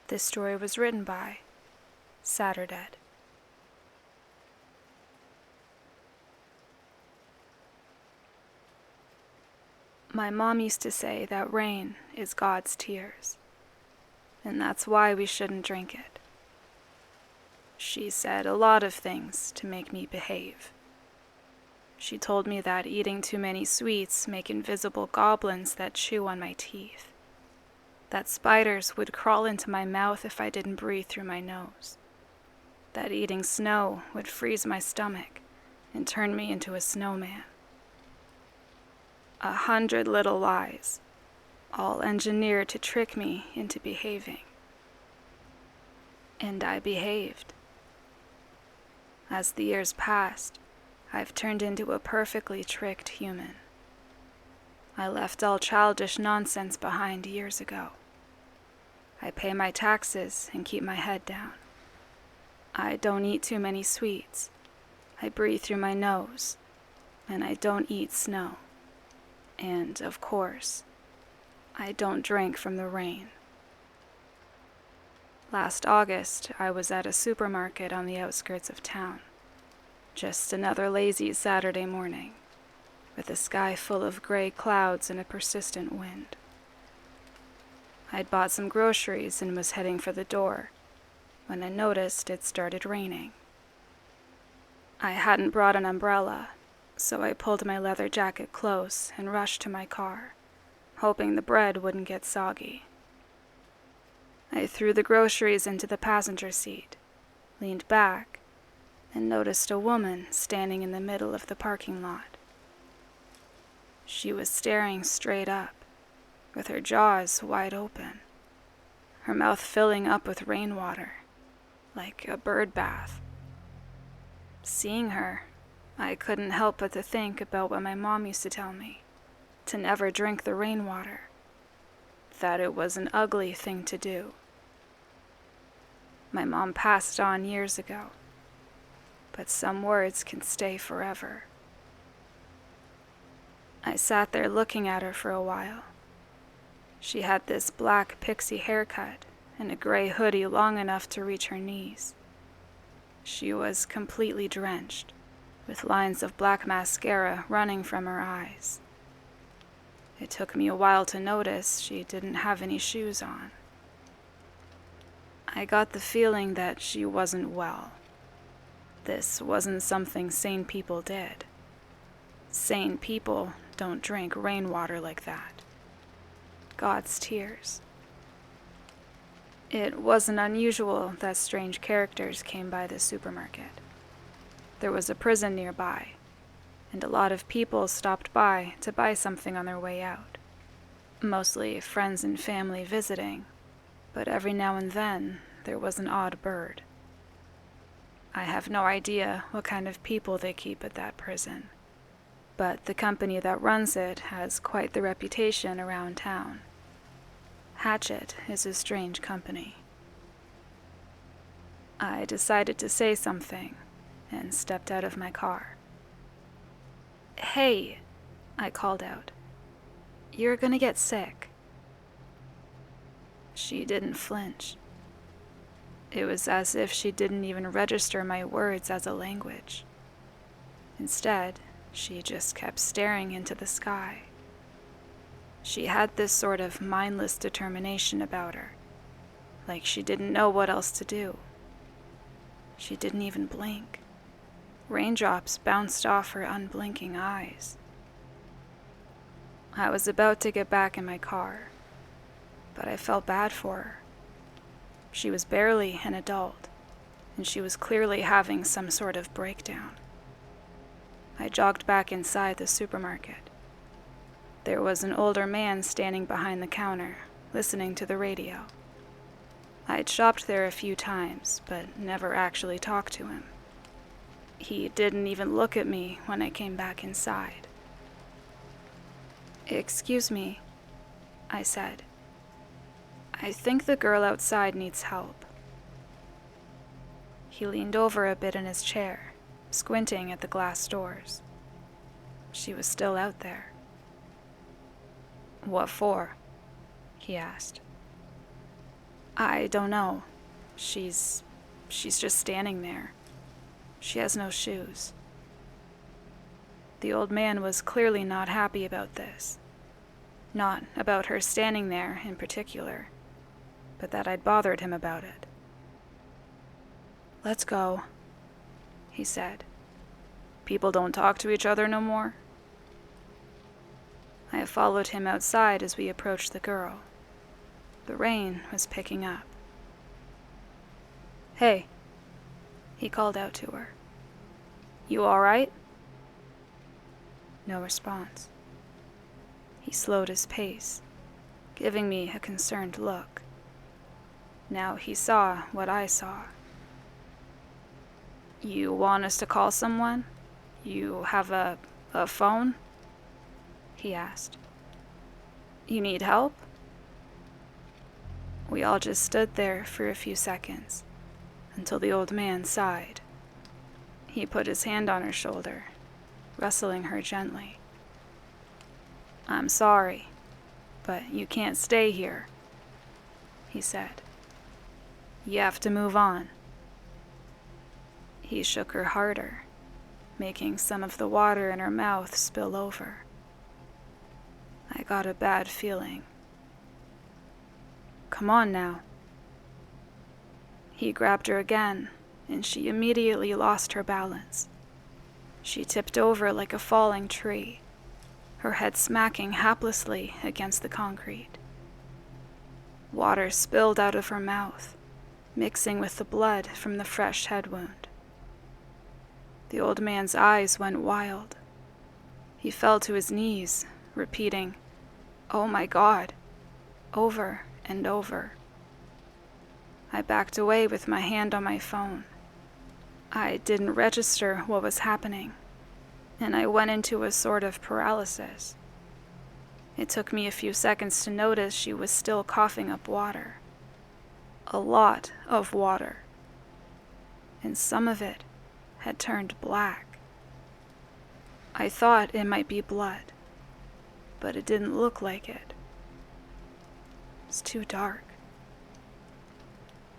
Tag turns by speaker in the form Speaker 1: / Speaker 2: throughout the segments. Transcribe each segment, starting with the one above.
Speaker 1: This story was written by Saturdead. My mom used to say that rain is God's tears, and that's why we shouldn't drink it. She said a lot of things to make me behave. She told me that eating too many sweets make invisible goblins that chew on my teeth, that spiders would crawl into my mouth if I didn't breathe through my nose, that eating snow would freeze my stomach and turn me into a snowman. 100 little lies, all engineered to trick me into behaving. And I behaved. As the years passed, I've turned into a perfectly tricked human. I left all childish nonsense behind years ago. I pay my taxes and keep my head down. I don't eat too many sweets. I breathe through my nose, and I don't eat snow. And, of course, I don't drink from the rain. Last August, I was at a supermarket on the outskirts of town. Just another lazy Saturday morning, with a sky full of gray clouds and a persistent wind. I'd bought some groceries and was heading for the door when I noticed it started raining. I hadn't brought an umbrella, so I pulled my leather jacket close and rushed to my car, hoping the bread wouldn't get soggy. I threw the groceries into the passenger seat, leaned back, and noticed a woman standing in the middle of the parking lot. She was staring straight up, with her jaws wide open, her mouth filling up with rainwater, like a bird bath. Seeing her, I couldn't help but to think about what my mom used to tell me, to never drink the rainwater, that it was an ugly thing to do. My mom passed on years ago, but some words can stay forever. I sat there looking at her for a while. She had this black pixie haircut and a gray hoodie long enough to reach her knees. She was completely drenched, with lines of black mascara running from her eyes. It took me a while to notice she didn't have any shoes on. I got the feeling that she wasn't well. This wasn't something sane people did. Sane people don't drink rainwater like that. God's tears. It wasn't unusual that strange characters came by the supermarket. There was a prison nearby, and a lot of people stopped by to buy something on their way out. Mostly friends and family visiting, but every now and then there was an odd bird. I have no idea what kind of people they keep at that prison, but the company that runs it has quite the reputation around town. Hatchet is a strange company. I decided to say something and stepped out of my car. "Hey," I called out. "You're gonna get sick." She didn't flinch. It was as if she didn't even register my words as a language. Instead, she just kept staring into the sky. She had this sort of mindless determination about her, like she didn't know what else to do. She didn't even blink. Raindrops bounced off her unblinking eyes. I was about to get back in my car, but I felt bad for her. She was barely an adult, and she was clearly having some sort of breakdown. I jogged back inside the supermarket. There was an older man standing behind the counter, listening to the radio. I'd shopped there a few times, but never actually talked to him. He didn't even look at me when I came back inside. "Excuse me," I said. "I think the girl outside needs help." He leaned over a bit in his chair, squinting at the glass doors. She was still out there. "What for?" he asked. I don't know. She's just standing there. She has no shoes. The old man was clearly not happy about this. Not about her standing there in particular, but that I'd bothered him about it. "Let's go," he said. "People don't talk to each other no more?" I followed him outside as we approached the girl. The rain was picking up. "Hey," he called out to her. "You all right?" No response. He slowed his pace, giving me a concerned look. Now he saw what I saw. "You want us to call someone? You have a phone?" he asked. "You need help?" We all just stood there for a few seconds, until the old man sighed. He put his hand on her shoulder, rustling her gently. "I'm sorry, but you can't stay here," he said. "You have to move on." He shook her harder, making some of the water in her mouth spill over. I got a bad feeling. "Come on now." He grabbed her again, and she immediately lost her balance. She tipped over like a falling tree, her head smacking haplessly against the concrete. Water spilled out of her mouth, mixing with the blood from the fresh head wound. The old man's eyes went wild. He fell to his knees, repeating, "Oh my God," over and over. I backed away with my hand on my phone. I didn't register what was happening, and I went into a sort of paralysis. It took me a few seconds to notice she was still coughing up water. A lot of water. And some of it had turned black. I thought it might be blood, but it didn't look like it. It's too dark.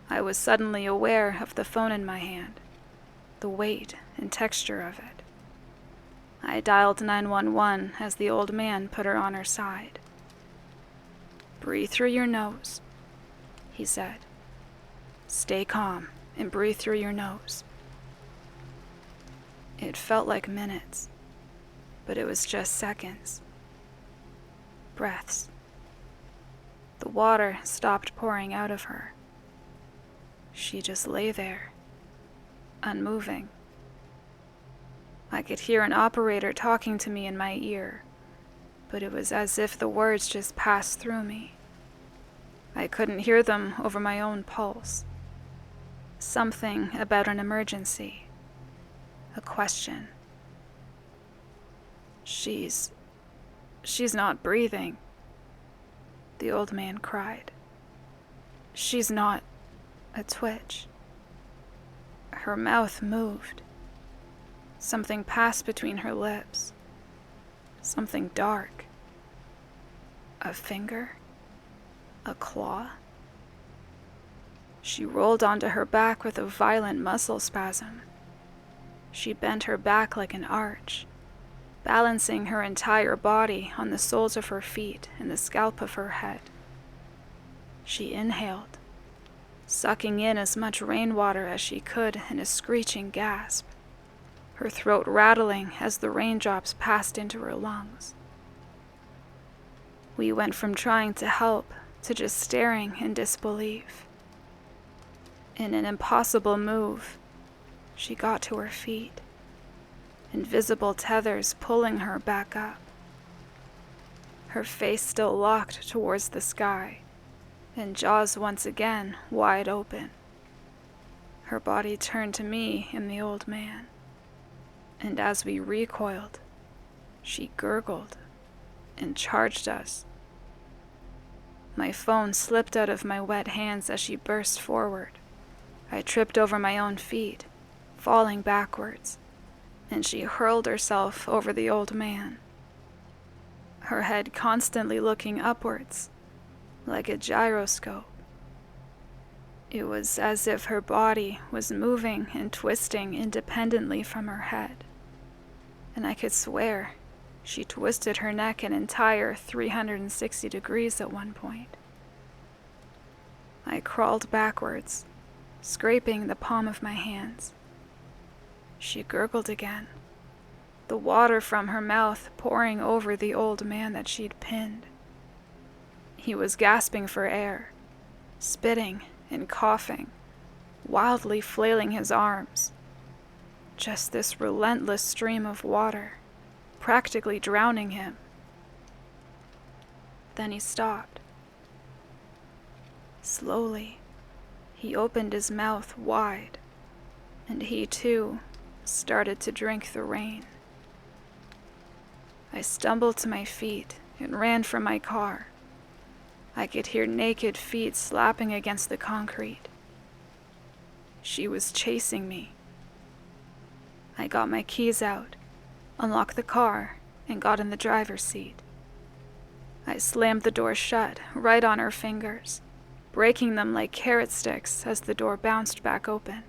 Speaker 1: I was suddenly aware of the phone in my hand, the weight and texture of it. I dialed 911 as the old man put her on her side. "Breathe through your nose," he said. "Stay calm and breathe through your nose." It felt like minutes, but it was just seconds. Breaths. The water stopped pouring out of her. She just lay there, unmoving. I could hear an operator talking to me in my ear, but it was as if the words just passed through me. I couldn't hear them over my own pulse. Something about an emergency. A question. She's not breathing," the old man cried. "She's not..." A twitch. Her mouth moved. Something passed between her lips. Something dark. A finger? A claw? She rolled onto her back with a violent muscle spasm. She bent her back like an arch, balancing her entire body on the soles of her feet and the scalp of her head. She inhaled, sucking in as much rainwater as she could in a screeching gasp, her throat rattling as the raindrops passed into her lungs. We went from trying to help to just staring in disbelief. In an impossible move, she got to her feet, invisible tethers pulling her back up. Her face still locked towards the sky, and jaws once again wide open. Her body turned to me and the old man, and as we recoiled, she gurgled and charged us. My phone slipped out of my wet hands as she burst forward. I tripped over my own feet, falling backwards, and she hurled herself over the old man, her head constantly looking upwards, like a gyroscope. It was as if her body was moving and twisting independently from her head, and I could swear she twisted her neck an entire 360 degrees at one point. I crawled backwards, scraping the palm of my hands. She gurgled again, the water from her mouth pouring over the old man that she'd pinned. He was gasping for air, spitting and coughing, wildly flailing his arms. Just this relentless stream of water, practically drowning him. Then he stopped. Slowly, he opened his mouth wide, and he too started to drink the rain. I stumbled to my feet and ran for my car. I could hear naked feet slapping against the concrete. She was chasing me. I got my keys out, unlocked the car, and got in the driver's seat. I slammed the door shut right on her fingers, breaking them like carrot sticks as the door bounced back open.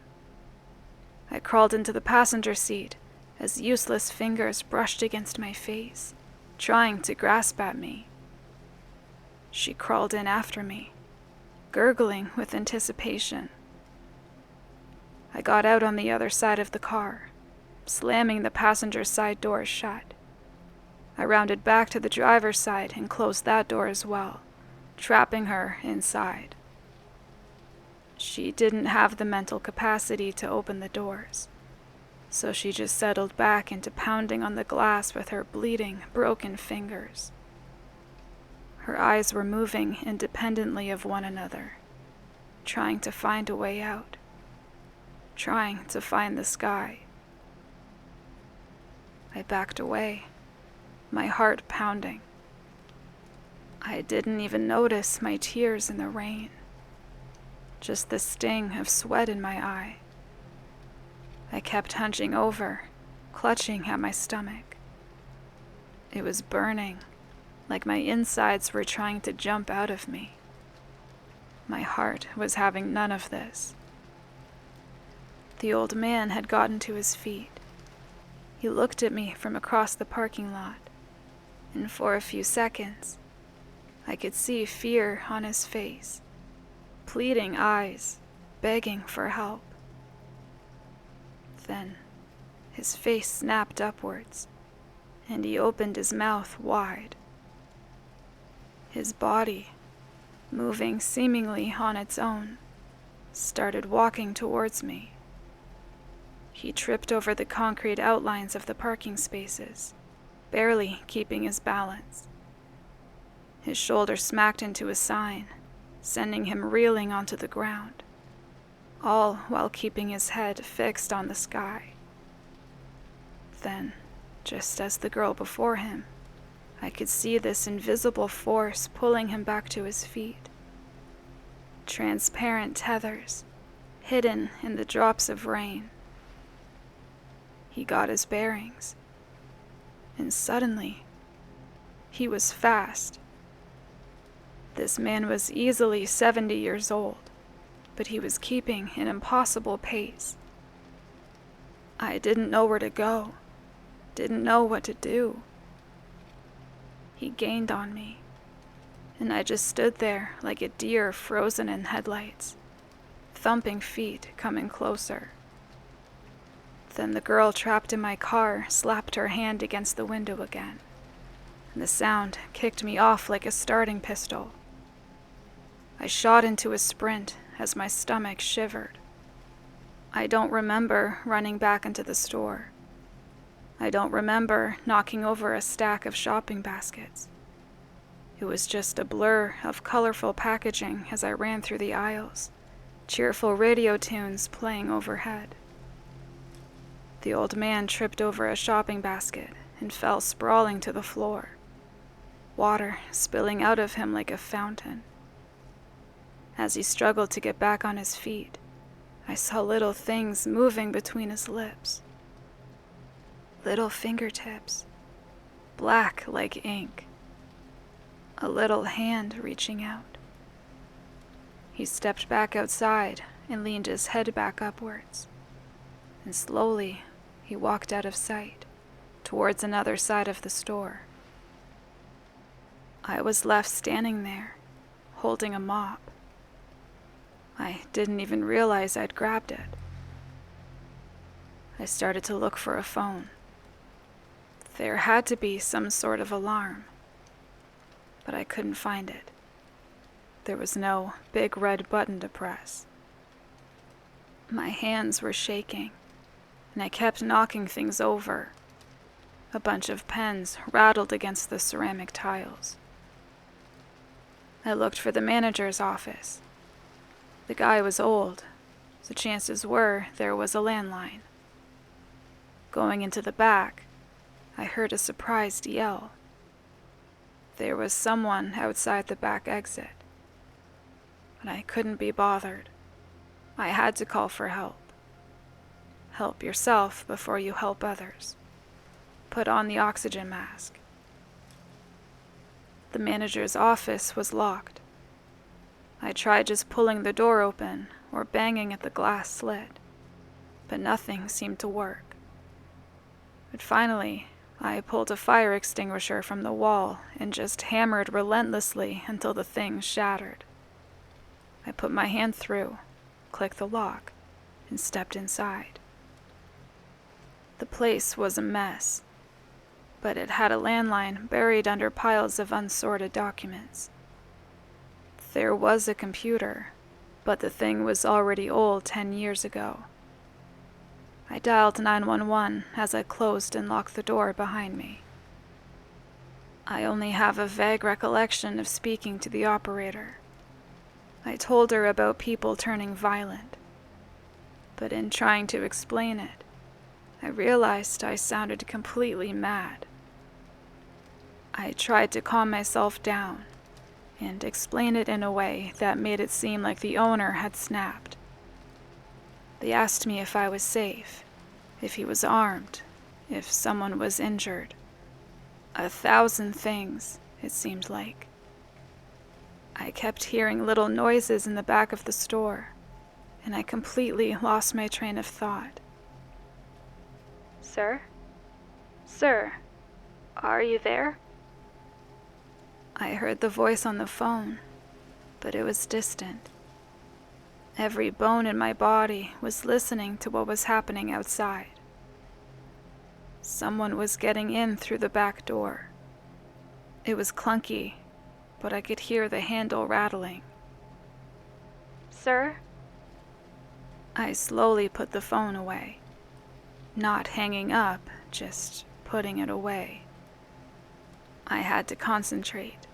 Speaker 1: I crawled into the passenger seat as useless fingers brushed against my face, trying to grasp at me. She crawled in after me, gurgling with anticipation. I got out on the other side of the car, slamming the passenger side door shut. I rounded back to the driver's side and closed that door as well, trapping her inside. She didn't have the mental capacity to open the doors, so she just settled back into pounding on the glass with her bleeding, broken fingers. Her eyes were moving independently of one another, trying to find a way out, trying to find the sky. I backed away, my heart pounding. I didn't even notice my tears in the rain, just the sting of sweat in my eye. I kept hunching over, clutching at my stomach. It was burning, like my insides were trying to jump out of me. My heart was having none of this. The old man had gotten to his feet. He looked at me from across the parking lot, and for a few seconds, I could see fear on his face, pleading eyes, begging for help. Then, his face snapped upwards, and he opened his mouth wide. His body, moving seemingly on its own, started walking towards me. He tripped over the concrete outlines of the parking spaces, barely keeping his balance. His shoulder smacked into a sign, sending him reeling onto the ground, all while keeping his head fixed on the sky. Then, just as the girl before him, I could see this invisible force pulling him back to his feet. Transparent tethers, hidden in the drops of rain. He got his bearings, and suddenly, he was fast. This man was easily 70 years old, but he was keeping an impossible pace. I didn't know where to go, didn't know what to do. He gained on me, and I just stood there like a deer frozen in headlights, thumping feet coming closer. Then the girl trapped in my car slapped her hand against the window again, and the sound kicked me off like a starting pistol. I shot into a sprint as my stomach shivered. I don't remember running back into the store. I don't remember knocking over a stack of shopping baskets. It was just a blur of colorful packaging as I ran through the aisles, cheerful radio tunes playing overhead. The old man tripped over a shopping basket and fell sprawling to the floor, water spilling out of him like a fountain. As he struggled to get back on his feet, I saw little things moving between his lips. Little fingertips, black like ink. A little hand reaching out. He stepped back outside and leaned his head back upwards, and slowly he walked out of sight, towards another side of the store. I was left standing there, holding a mop. I didn't even realize I'd grabbed it. I started to look for a phone. There had to be some sort of alarm, but I couldn't find it. There was no big red button to press. My hands were shaking, and I kept knocking things over. A bunch of pens rattled against the ceramic tiles. I looked for the manager's office. The guy was old, so chances were there was a landline. Going into the back, I heard a surprised yell. There was someone outside the back exit, but I couldn't be bothered. I had to call for help. Help yourself before you help others. Put on the oxygen mask. The manager's office was locked. I tried just pulling the door open or banging at the glass slit, but nothing seemed to work. But finally, I pulled a fire extinguisher from the wall and just hammered relentlessly until the thing shattered. I put my hand through, clicked the lock, and stepped inside. The place was a mess, but it had a landline buried under piles of unsorted documents. There was a computer, but the thing was already old 10 years ago. I dialed 911 as I closed and locked the door behind me. I only have a vague recollection of speaking to the operator. I told her about people turning violent, but in trying to explain it, I realized I sounded completely mad. I tried to calm myself down and explain it in a way that made it seem like the owner had snapped. They asked me if I was safe, if he was armed, if someone was injured. 1,000 things, it seemed like. I kept hearing little noises in the back of the store, and I completely lost my train of thought. "Sir? Sir, are you there?" I heard the voice on the phone, but it was distant. Every bone in my body was listening to what was happening outside. Someone was getting in through the back door. It was clunky, but I could hear the handle rattling. "Sir?" I slowly put the phone away. Not hanging up, just putting it away. I had to concentrate.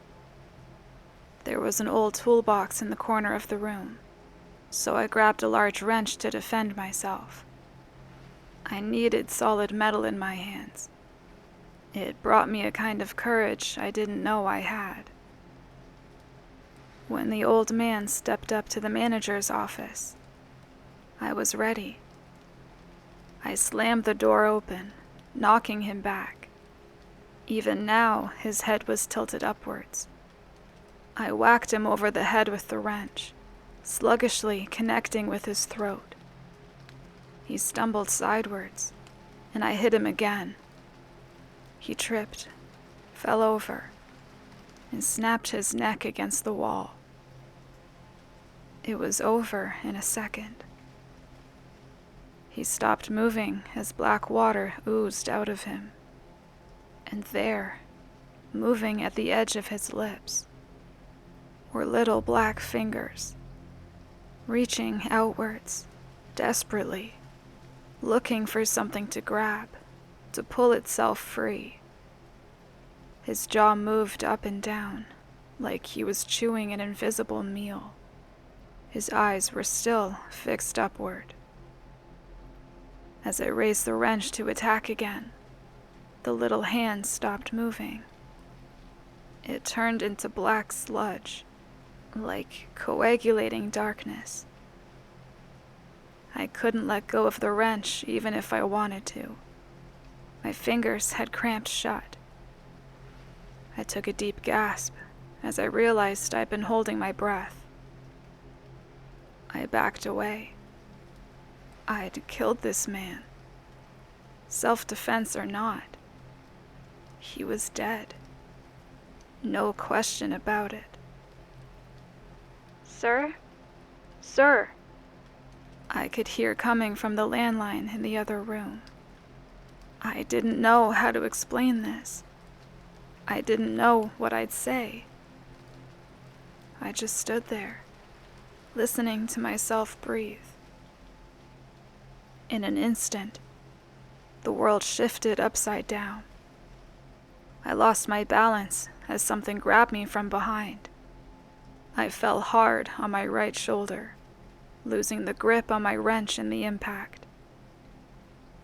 Speaker 1: There was an old toolbox in the corner of the room, so I grabbed a large wrench to defend myself. I needed solid metal in my hands. It brought me a kind of courage I didn't know I had. When the old man stepped up to the manager's office, I was ready. I slammed the door open, knocking him back. Even now, his head was tilted upwards. I whacked him over the head with the wrench, sluggishly connecting with his throat. He stumbled sidewards, and I hit him again. He tripped, fell over, and snapped his neck against the wall. It was over in a second. He stopped moving as black water oozed out of him. And there, moving at the edge of his lips, were little black fingers, reaching outwards, desperately, looking for something to grab, to pull itself free. His jaw moved up and down, like he was chewing an invisible meal. His eyes were still fixed upward. As I raised the wrench to attack again, the little hand stopped moving. It turned into black sludge, like coagulating darkness. I couldn't let go of the wrench even if I wanted to. My fingers had cramped shut. I took a deep gasp as I realized I'd been holding my breath. I backed away. I'd killed this man. Self-defense or not, he was dead. No question about it.
Speaker 2: Sir? Sir?
Speaker 1: I could hear coming from the landline in the other room. I didn't know how to explain this. I didn't know what I'd say. I just stood there, listening to myself breathe. In an instant, the world shifted upside down. I lost my balance as something grabbed me from behind. I fell hard on my right shoulder, losing the grip on my wrench in the impact.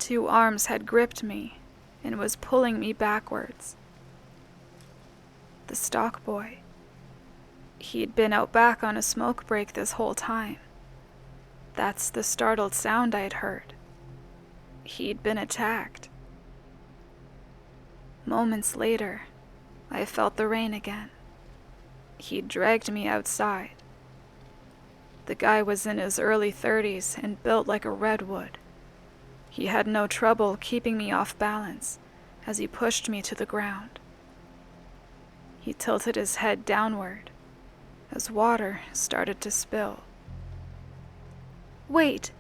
Speaker 1: 2 arms had gripped me and was pulling me backwards. The stock boy. He'd been out back on a smoke break this whole time. That's the startled sound I'd heard. He'd been attacked. Moments later, I felt the rain again. He'd dragged me outside. The guy was in his early 30s and built like a redwood. He had no trouble keeping me off balance as he pushed me to the ground. He tilted his head downward as water started to spill.
Speaker 2: Wait!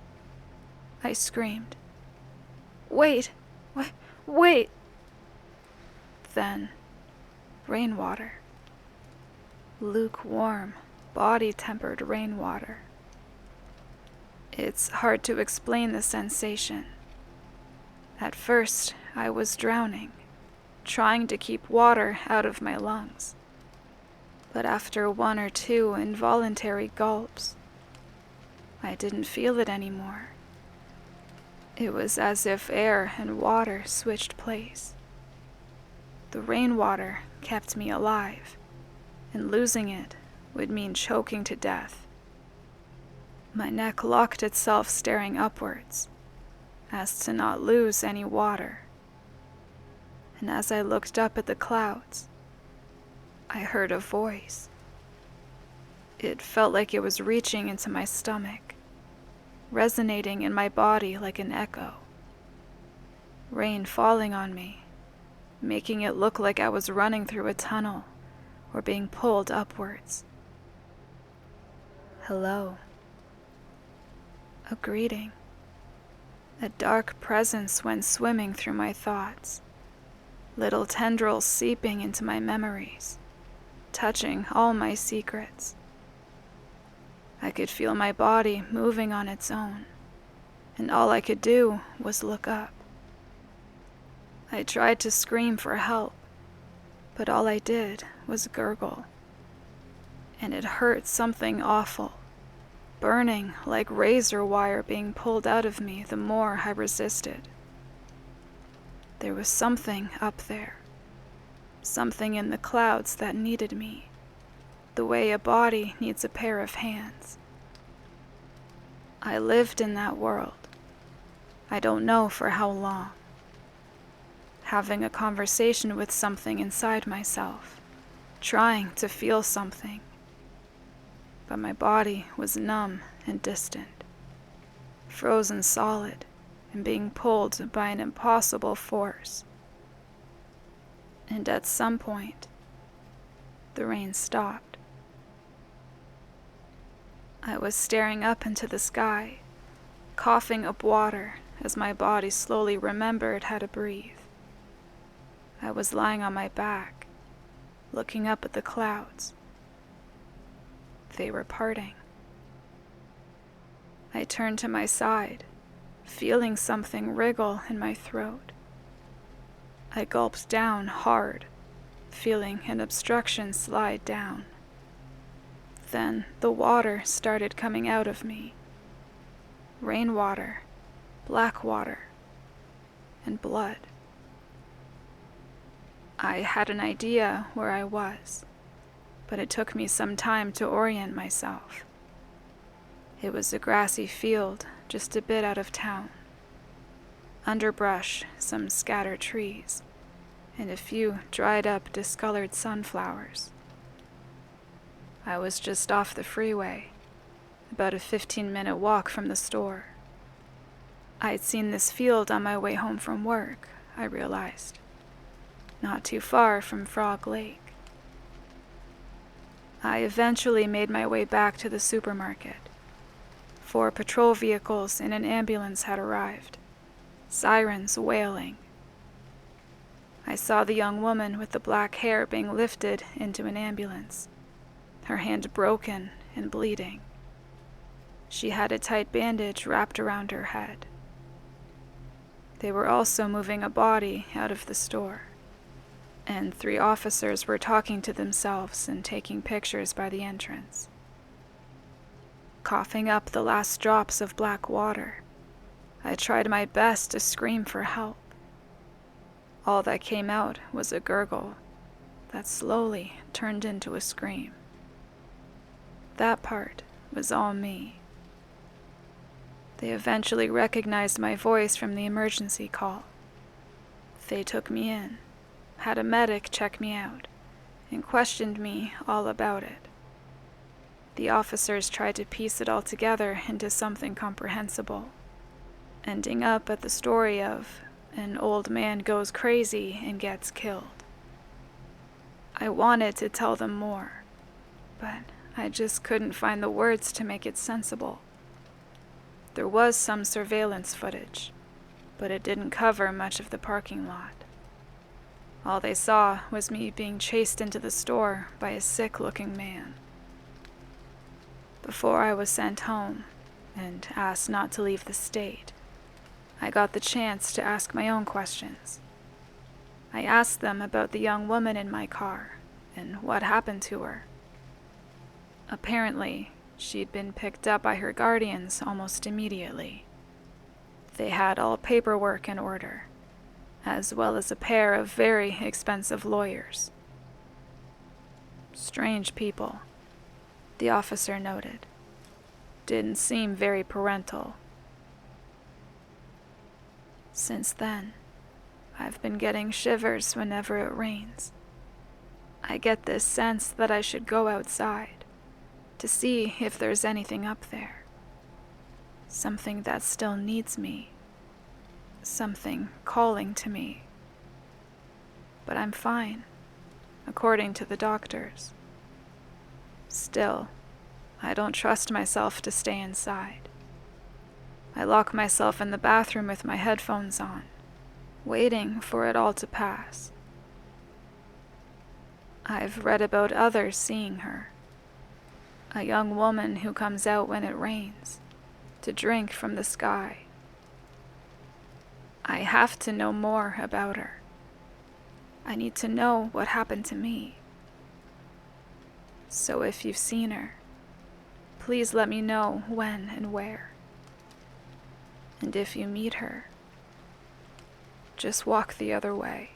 Speaker 1: I screamed. Wait! Wait! Then, rainwater. Lukewarm, body-tempered rainwater. It's hard to explain the sensation. At first, I was drowning, trying to keep water out of my lungs. But after 1 or 2 involuntary gulps, I didn't feel it anymore. It was as if air and water switched place. The rainwater kept me alive, and losing it would mean choking to death. My neck locked itself staring upwards, as to not lose any water. And as I looked up at the clouds, I heard a voice. It felt like it was reaching into my stomach, resonating in my body like an echo. Rain falling on me, making it look like I was running through a tunnel or being pulled upwards. Hello. A greeting. A dark presence went swimming through my thoughts, little tendrils seeping into my memories, touching all my secrets. I could feel my body moving on its own, and all I could do was look up. I tried to scream for help, but all I did was gurgle. And it hurt something awful, burning like razor wire being pulled out of me the more I resisted. There was something up there, something in the clouds that needed me, the way a body needs a pair of hands. I lived in that world. I don't know for how long. Having a conversation with something inside myself, trying to feel something. But my body was numb and distant, frozen solid and being pulled by an impossible force. And at some point, the rain stopped. I was staring up into the sky, coughing up water as my body slowly remembered how to breathe. I was lying on my back, looking up at the clouds. They were parting. I turned to my side, feeling something wriggle in my throat. I gulped down hard, feeling an obstruction slide down. Then the water started coming out of me. Rainwater, black water, and blood. I had an idea where I was, but it took me some time to orient myself. It was a grassy field just a bit out of town. Underbrush, some scattered trees, and a few dried-up, discolored sunflowers. I was just off the freeway, about a 15-minute walk from the store. I'd seen this field on my way home from work, I realized. Not too far from Frog Lake. I eventually made my way back to the supermarket. 4 patrol vehicles and an ambulance had arrived, sirens wailing. I saw the young woman with the black hair being lifted into an ambulance, her hand broken and bleeding. She had a tight bandage wrapped around her head. They were also moving a body out of the store, and 3 officers were talking to themselves and taking pictures by the entrance. Coughing up the last drops of black water, I tried my best to scream for help. All that came out was a gurgle that slowly turned into a scream. That part was all me. They eventually recognized my voice from the emergency call. They took me in, had a medic check me out, and questioned me all about it. The officers tried to piece it all together into something comprehensible, ending up at the story of an old man goes crazy and gets killed. I wanted to tell them more, but I just couldn't find the words to make it sensible. There was some surveillance footage, but it didn't cover much of the parking lot. All they saw was me being chased into the store by a sick-looking man. Before I was sent home and asked not to leave the state, I got the chance to ask my own questions. I asked them about the young woman in my car and what happened to her. Apparently, she'd been picked up by her guardians almost immediately. They had all paperwork in order, as well as a pair of very expensive lawyers. Strange people, the officer noted. Didn't seem very parental. Since then, I've been getting shivers whenever it rains. I get this sense that I should go outside to see if there's anything up there. Something that still needs me. Something calling to me. But I'm fine, according to the doctors. Still, I don't trust myself to stay inside. I lock myself in the bathroom with my headphones on, waiting for it all to pass. I've read about others seeing her. A young woman who comes out when it rains, to drink from the sky. I have to know more about her. I need to know what happened to me. So if you've seen her, please let me know when and where. And if you meet her, just walk the other way.